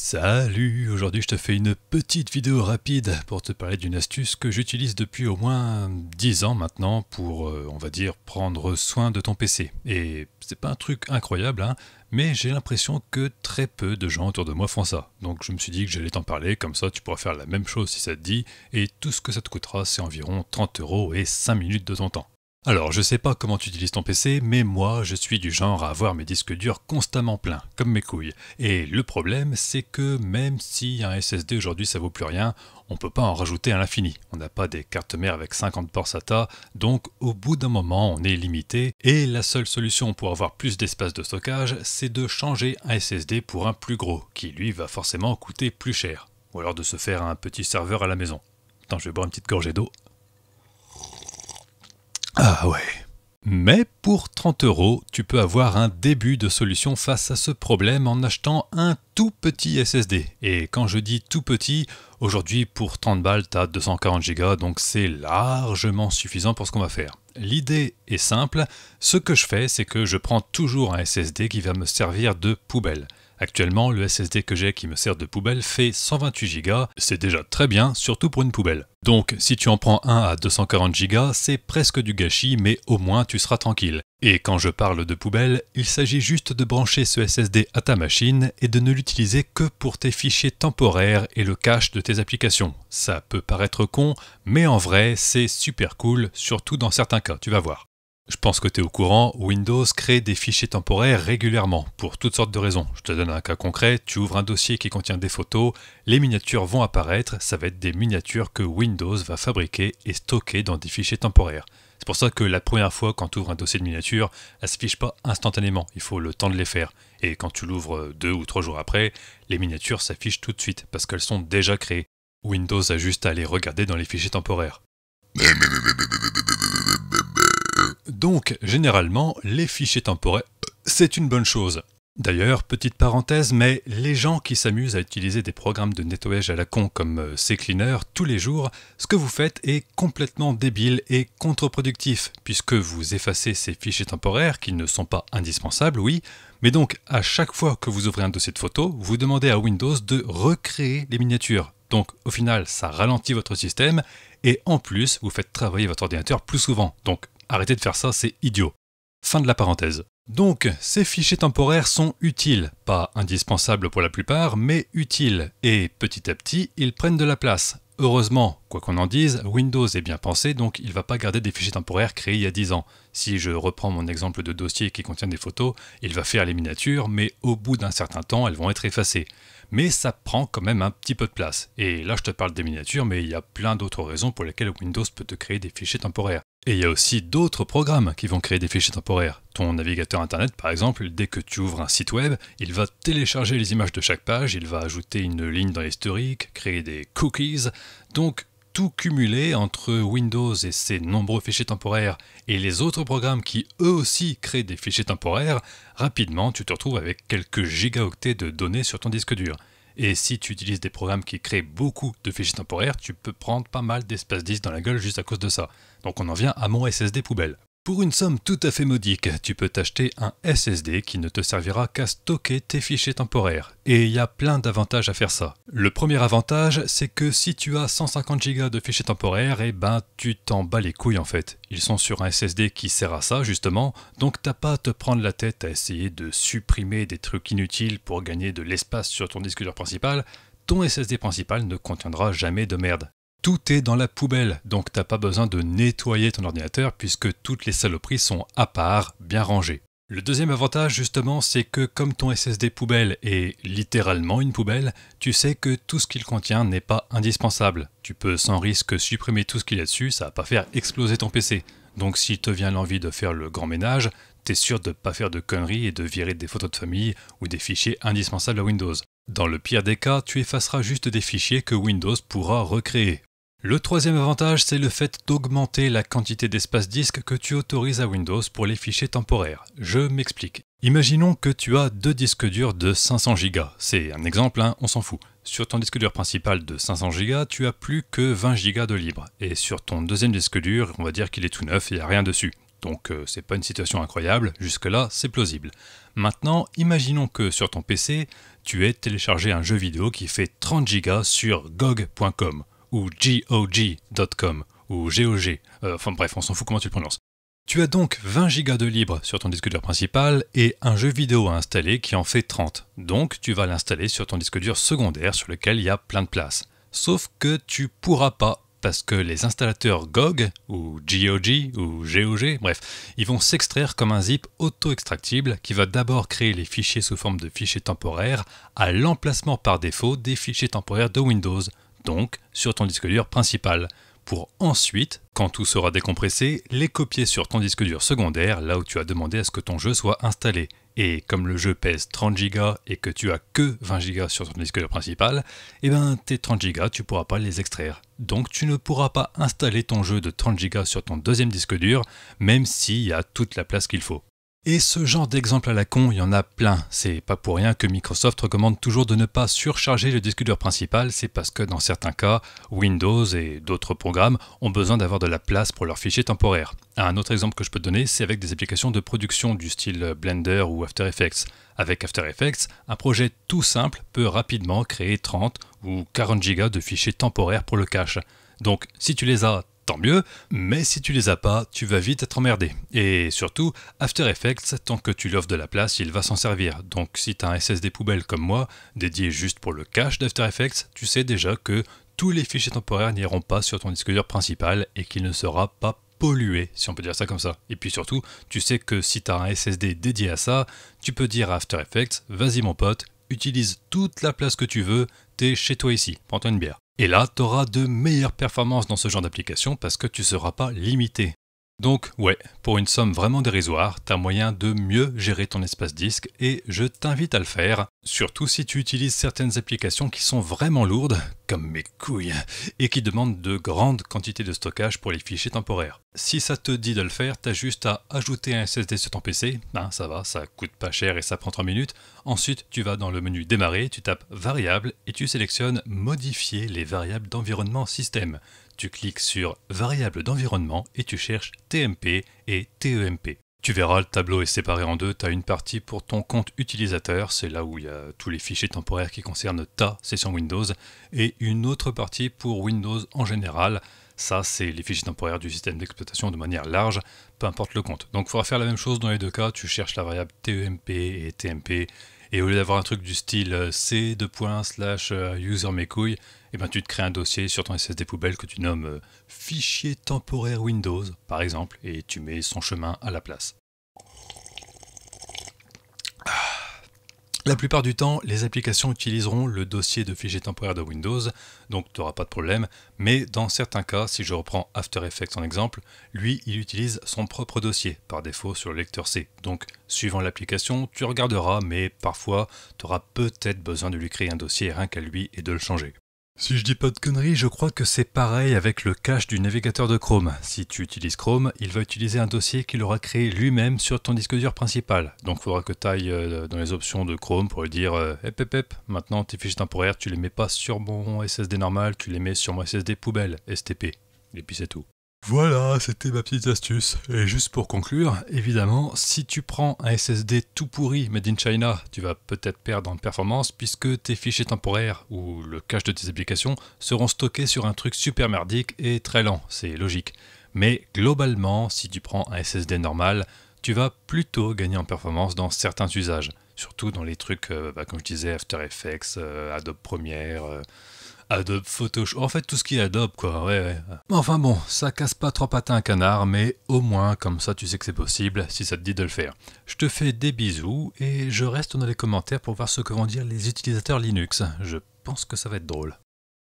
Salut, aujourd'hui je te fais une petite vidéo rapide pour te parler d'une astuce que j'utilise depuis au moins 10 ans maintenant pour, on va dire, prendre soin de ton PC. Et c'est pas un truc incroyable, hein, mais j'ai l'impression que très peu de gens autour de moi font ça. Donc je me suis dit que j'allais t'en parler, comme ça tu pourras faire la même chose si ça te dit, et tout ce que ça te coûtera c'est environ 30 € et 5 minutes de ton temps. Alors, je sais pas comment tu utilises ton PC, mais moi, je suis du genre à avoir mes disques durs constamment pleins, comme mes couilles. Et le problème, c'est que même si un SSD aujourd'hui ça vaut plus rien, on peut pas en rajouter à l'infini. On n'a pas des cartes mères avec 50 ports SATA, donc au bout d'un moment, on est limité. Et la seule solution pour avoir plus d'espace de stockage, c'est de changer un SSD pour un plus gros, qui lui va forcément coûter plus cher. Ou alors de se faire un petit serveur à la maison. Attends, je vais boire une petite gorgée d'eau. Ah ouais. Mais pour 30 €, tu peux avoir un début de solution face à ce problème en achetant un tout petit SSD. Et quand je dis tout petit, aujourd'hui pour 30 balles, tu as 240 Go, donc c'est largement suffisant pour ce qu'on va faire. L'idée est simple, ce que je fais, c'est que je prends toujours un SSD qui va me servir de poubelle. Actuellement, le SSD que j'ai qui me sert de poubelle fait 128 Go, c'est déjà très bien, surtout pour une poubelle. Donc si tu en prends un à 240 Go, c'est presque du gâchis, mais au moins tu seras tranquille. Et quand je parle de poubelle, il s'agit juste de brancher ce SSD à ta machine et de ne l'utiliser que pour tes fichiers temporaires et le cache de tes applications. Ça peut paraître con, mais en vrai, c'est super cool, surtout dans certains cas, tu vas voir. Je pense que tu es au courant, Windows crée des fichiers temporaires régulièrement, pour toutes sortes de raisons. Je te donne un cas concret, tu ouvres un dossier qui contient des photos, les miniatures vont apparaître, ça va être des miniatures que Windows va fabriquer et stocker dans des fichiers temporaires. C'est pour ça que la première fois quand tu ouvres un dossier de miniatures, elle ne s'affiche pas instantanément, il faut le temps de les faire. Et quand tu l'ouvres 2 ou 3 jours après, les miniatures s'affichent tout de suite, parce qu'elles sont déjà créées. Windows a juste à les regarder dans les fichiers temporaires. Donc, généralement, les fichiers temporaires, c'est une bonne chose. D'ailleurs, petite parenthèse, mais les gens qui s'amusent à utiliser des programmes de nettoyage à la con comme CCleaner tous les jours, ce que vous faites est complètement débile et contre-productif, puisque vous effacez ces fichiers temporaires qui ne sont pas indispensables, oui, mais donc à chaque fois que vous ouvrez un dossier de photos, vous demandez à Windows de recréer les miniatures. Donc au final, ça ralentit votre système, et en plus, vous faites travailler votre ordinateur plus souvent. Donc arrêtez de faire ça, c'est idiot. Fin de la parenthèse. Donc, ces fichiers temporaires sont utiles, pas indispensables pour la plupart, mais utiles, et petit à petit, ils prennent de la place. Heureusement, quoi qu'on en dise, Windows est bien pensé, donc il ne va pas garder des fichiers temporaires créés il y a 10 ans. Si je reprends mon exemple de dossier qui contient des photos, il va faire les miniatures, mais au bout d'un certain temps, elles vont être effacées. Mais ça prend quand même un petit peu de place. Et là, je te parle des miniatures, mais il y a plein d'autres raisons pour lesquelles Windows peut te créer des fichiers temporaires. Et il y a aussi d'autres programmes qui vont créer des fichiers temporaires. Ton navigateur internet, par exemple, dès que tu ouvres un site web, il va télécharger les images de chaque page, il va ajouter une ligne dans l'historique, créer des cookies. Donc, tout cumulé entre Windows et ses nombreux fichiers temporaires et les autres programmes qui eux aussi créent des fichiers temporaires, rapidement tu te retrouves avec quelques gigaoctets de données sur ton disque dur. Et si tu utilises des programmes qui créent beaucoup de fichiers temporaires, tu peux prendre pas mal d'espace disque dans la gueule juste à cause de ça. Donc on en vient à mon SSD poubelle. Pour une somme tout à fait modique, tu peux t'acheter un SSD qui ne te servira qu'à stocker tes fichiers temporaires. Et il y a plein d'avantages à faire ça. Le premier avantage, c'est que si tu as 150 Go de fichiers temporaires, eh ben tu t'en bats les couilles en fait. Ils sont sur un SSD qui sert à ça justement, donc t'as pas à te prendre la tête à essayer de supprimer des trucs inutiles pour gagner de l'espace sur ton disque dur principal. Ton SSD principal ne contiendra jamais de merde. Tout est dans la poubelle, donc t'as pas besoin de nettoyer ton ordinateur puisque toutes les saloperies sont à part, bien rangées. Le deuxième avantage justement, c'est que comme ton SSD poubelle est littéralement une poubelle, tu sais que tout ce qu'il contient n'est pas indispensable. Tu peux sans risque supprimer tout ce qu'il y a dessus, ça va pas faire exploser ton PC. Donc s'il te vient l'envie de faire le grand ménage, t'es sûr de pas faire de conneries et de virer des photos de famille ou des fichiers indispensables à Windows. Dans le pire des cas, tu effaceras juste des fichiers que Windows pourra recréer. Le troisième avantage, c'est le fait d'augmenter la quantité d'espace disque que tu autorises à Windows pour les fichiers temporaires. Je m'explique. Imaginons que tu as deux disques durs de 500 Go. C'est un exemple, hein, on s'en fout. Sur ton disque dur principal de 500 Go, tu as plus que 20 Go de libre. Et sur ton deuxième disque dur, on va dire qu'il est tout neuf, il n'y a rien dessus. Donc c'est pas une situation incroyable, jusque-là c'est plausible. Maintenant, imaginons que sur ton PC, tu aies téléchargé un jeu vidéo qui fait 30 Go sur GOG.com ou GOG.com ou GOG, enfin bref, on s'en fout comment tu le prononces. Tu as donc 20 Go de libre sur ton disque dur principal et un jeu vidéo à installer qui en fait 30. Donc tu vas l'installer sur ton disque dur secondaire sur lequel il y a plein de place. Sauf que tu pourras pas, parce que les installateurs GOG ou GOG ou GOG, bref, ils vont s'extraire comme un zip auto-extractible qui va d'abord créer les fichiers sous forme de fichiers temporaires à l'emplacement par défaut des fichiers temporaires de Windows, donc sur ton disque dur principal, pour ensuite, quand tout sera décompressé, les copier sur ton disque dur secondaire, là où tu as demandé à ce que ton jeu soit installé. Et comme le jeu pèse 30 Go et que tu as que 20 Go sur ton disque dur principal, eh ben tes 30 Go tu pourras pas les extraire. Donc tu ne pourras pas installer ton jeu de 30 Go sur ton deuxième disque dur, même s'il y a toute la place qu'il faut. Et ce genre d'exemple à la con, il y en a plein. C'est pas pour rien que Microsoft recommande toujours de ne pas surcharger le disque dur principal, c'est parce que dans certains cas, Windows et d'autres programmes ont besoin d'avoir de la place pour leurs fichiers temporaires. Un autre exemple que je peux te donner, c'est avec des applications de production du style Blender ou After Effects. Avec After Effects, un projet tout simple peut rapidement créer 30 ou 40 Go de fichiers temporaires pour le cache. Donc si tu les as, tant mieux, mais si tu les as pas, tu vas vite être emmerdé. Et surtout, After Effects, tant que tu lui offres de la place, il va s'en servir. Donc si tu as un SSD poubelle comme moi, dédié juste pour le cache d'After Effects, tu sais déjà que tous les fichiers temporaires n'iront pas sur ton disque dur principal et qu'il ne sera pas pollué, si on peut dire ça comme ça. Et puis surtout, tu sais que si tu as un SSD dédié à ça, tu peux dire à After Effects, vas-y mon pote, utilise toute la place que tu veux, t'es chez toi ici, prends-toi une bière. Et là, tu auras de meilleures performances dans ce genre d'application parce que tu ne seras pas limité. Donc ouais, pour une somme vraiment dérisoire, tu as moyen de mieux gérer ton espace disque et je t'invite à le faire, surtout si tu utilises certaines applications qui sont vraiment lourdes, comme mes couilles, et qui demandent de grandes quantités de stockage pour les fichiers temporaires. Si ça te dit de le faire, tu as juste à ajouter un SSD sur ton PC, ça va, ça coûte pas cher et ça prend 3 minutes. Ensuite, tu vas dans le menu démarrer, tu tapes variables et tu sélectionnes modifier les variables d'environnement système. Tu cliques sur variables d'environnement et tu cherches TMP et TEMP. Tu verras, le tableau est séparé en deux, tu as une partie pour ton compte utilisateur, c'est là où il y a tous les fichiers temporaires qui concernent ta session Windows, et une autre partie pour Windows en général. Ça, c'est les fichiers temporaires du système d'exploitation de manière large, peu importe le compte. Donc il faudra faire la même chose dans les deux cas, tu cherches la variable TEMP et TMP, et au lieu d'avoir un truc du style c:/user mes couilles, eh ben tu te crées un dossier sur ton SSD poubelle que tu nommes fichier temporaire Windows, par exemple, et tu mets son chemin à la place. La plupart du temps, les applications utiliseront le dossier de fichiers temporaires de Windows, donc tu n'auras pas de problème, mais dans certains cas, si je reprends After Effects en exemple, lui, il utilise son propre dossier, par défaut sur le lecteur C. Donc, suivant l'application, tu regarderas, mais parfois, tu auras peut-être besoin de lui créer un dossier rien qu'à lui et de le changer. Si je dis pas de conneries, je crois que c'est pareil avec le cache du navigateur de Chrome. Si tu utilises Chrome, il va utiliser un dossier qu'il aura créé lui-même sur ton disque dur principal. Donc il faudra que tu ailles dans les options de Chrome pour lui dire maintenant tes fichiers temporaires, tu les mets pas sur mon SSD normal, tu les mets sur mon SSD poubelle, STP. Et puis c'est tout. Voilà, c'était ma petite astuce. Et juste pour conclure, évidemment, si tu prends un SSD tout pourri made in China, tu vas peut-être perdre en performance puisque tes fichiers temporaires ou le cache de tes applications seront stockés sur un truc super merdique et très lent, c'est logique. Mais globalement, si tu prends un SSD normal, tu vas plutôt gagner en performance dans certains usages. Surtout dans les trucs, comme je disais, After Effects, Adobe Premiere... Adobe Photoshop, en fait tout ce qui est Adobe quoi, ouais. Enfin bon, ça casse pas trois pattes à un canard, mais au moins comme ça tu sais que c'est possible si ça te dit de le faire. Je te fais des bisous et je reste dans les commentaires pour voir ce que vont dire les utilisateurs Linux. Je pense que ça va être drôle.